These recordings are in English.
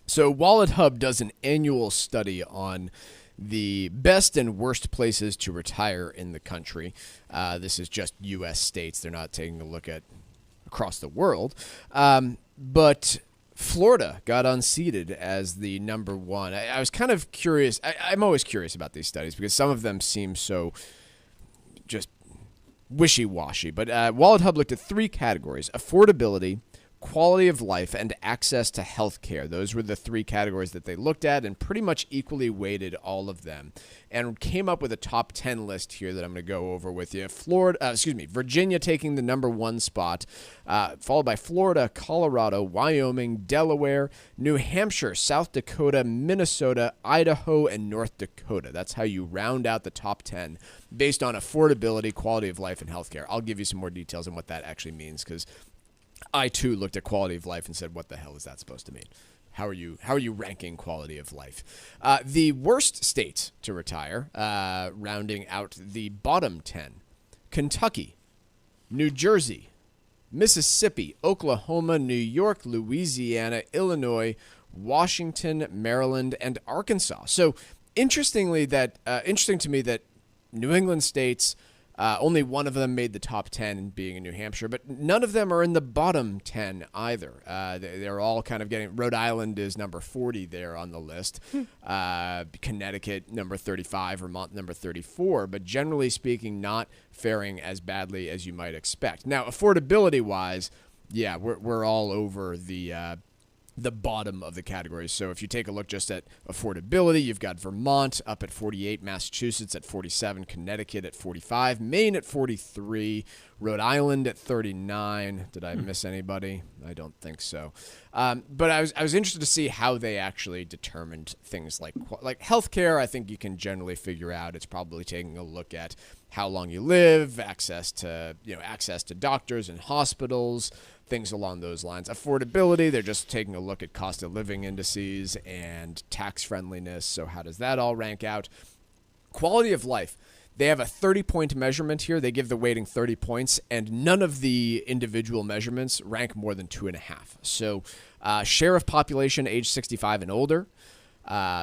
So WalletHub does an annual study on the best and worst places to retire in the country. This is just U.S. states. They're not taking a look at across the world. But Florida got unseated as the number one. I was kind of curious. I'm always curious about these studies because some of them seem so just wishy-washy. But WalletHub looked at three categories: affordability, quality of life, and access to health care. Those were the three categories that they looked at and pretty much equally weighted all of them and came up with a top 10 list here that I'm going to go over with you. Virginia taking the number one spot, followed by Florida, Colorado, Wyoming, Delaware, New Hampshire, South Dakota, Minnesota, Idaho, and North Dakota. That's how you round out the top 10 based on affordability, quality of life, and healthcare. I'll give you some more details on what that actually means because I, too, looked at quality of life and said, what the hell is that supposed to mean? How are you ranking quality of life? The worst states to retire, rounding out the bottom 10, Kentucky, New Jersey, Mississippi, Oklahoma, New York, Louisiana, Illinois, Washington, Maryland, and Arkansas. So interesting to me that New England states, only one of them made the top 10, being in New Hampshire, but none of them are in the bottom 10 either. They're all kind of getting... Rhode Island is number 40 there on the list. Connecticut, number 35. Vermont, number 34. But generally speaking, not faring as badly as you might expect. Now, affordability-wise, yeah, we're all over the bottom of the categories. So if you take a look just at affordability, you've got Vermont up at 48, Massachusetts at 47, Connecticut at 45, Maine at 43, Rhode Island at 39. Did I miss anybody? I don't think so. But I was interested to see how they actually determined things like healthcare. I think you can generally figure out. It's probably taking a look at how long you live, access to doctors and hospitals, things along those lines. Affordability, they're just taking a look at cost of living indices and tax friendliness. So how does that all rank out? Quality of life. They have a 30-point measurement here. They give the weighting 30 points, and none of the individual measurements rank more than 2.5. So share of population age 65 and older,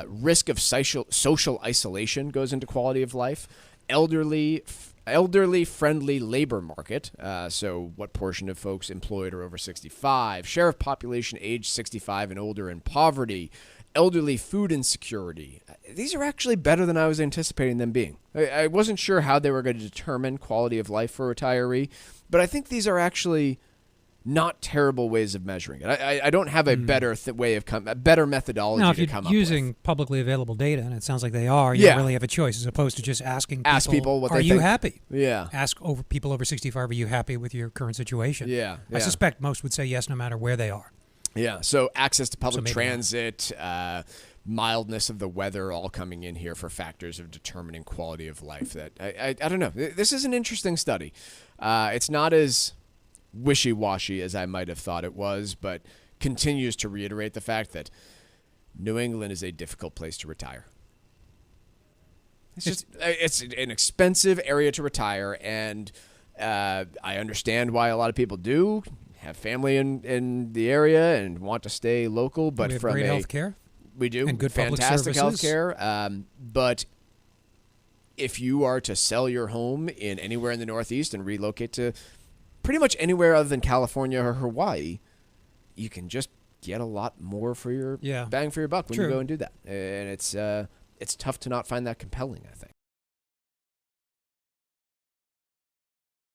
risk of social isolation goes into quality of life, elderly-friendly labor market, so what portion of folks employed are over 65, share of population age 65 and older in poverty, elderly food insecurity. These are actually better than I was anticipating them being. I wasn't sure how they were going to determine quality of life for a retiree, but I think these are actually not terrible ways of measuring it. I don't have a better better methodology now, if to come you're up with. using publicly available data, and it sounds like they are, you don't really have a choice as opposed to just asking people, Ask people what are they you think? happy? Yeah. Ask people over 65, are you happy with your current situation? Yeah. I suspect most would say yes no matter where they are. Yeah, so access to public maybe transit, mildness of the weather, all coming in here for factors of determining quality of life. That I don't know. This is an interesting study. It's not as wishy-washy as I might have thought it was, but continues to reiterate the fact that New England is a difficult place to retire. It's an expensive area to retire, and I understand why a lot of people do have family in the area and want to stay local, but we have from great health care. We do. And good fantastic public health services. care. But if you are to sell your home in anywhere in the Northeast and relocate to pretty much anywhere other than California or Hawaii, you can just get a lot more for your bang for your buck when you go and do that. And it's tough to not find that compelling, I think.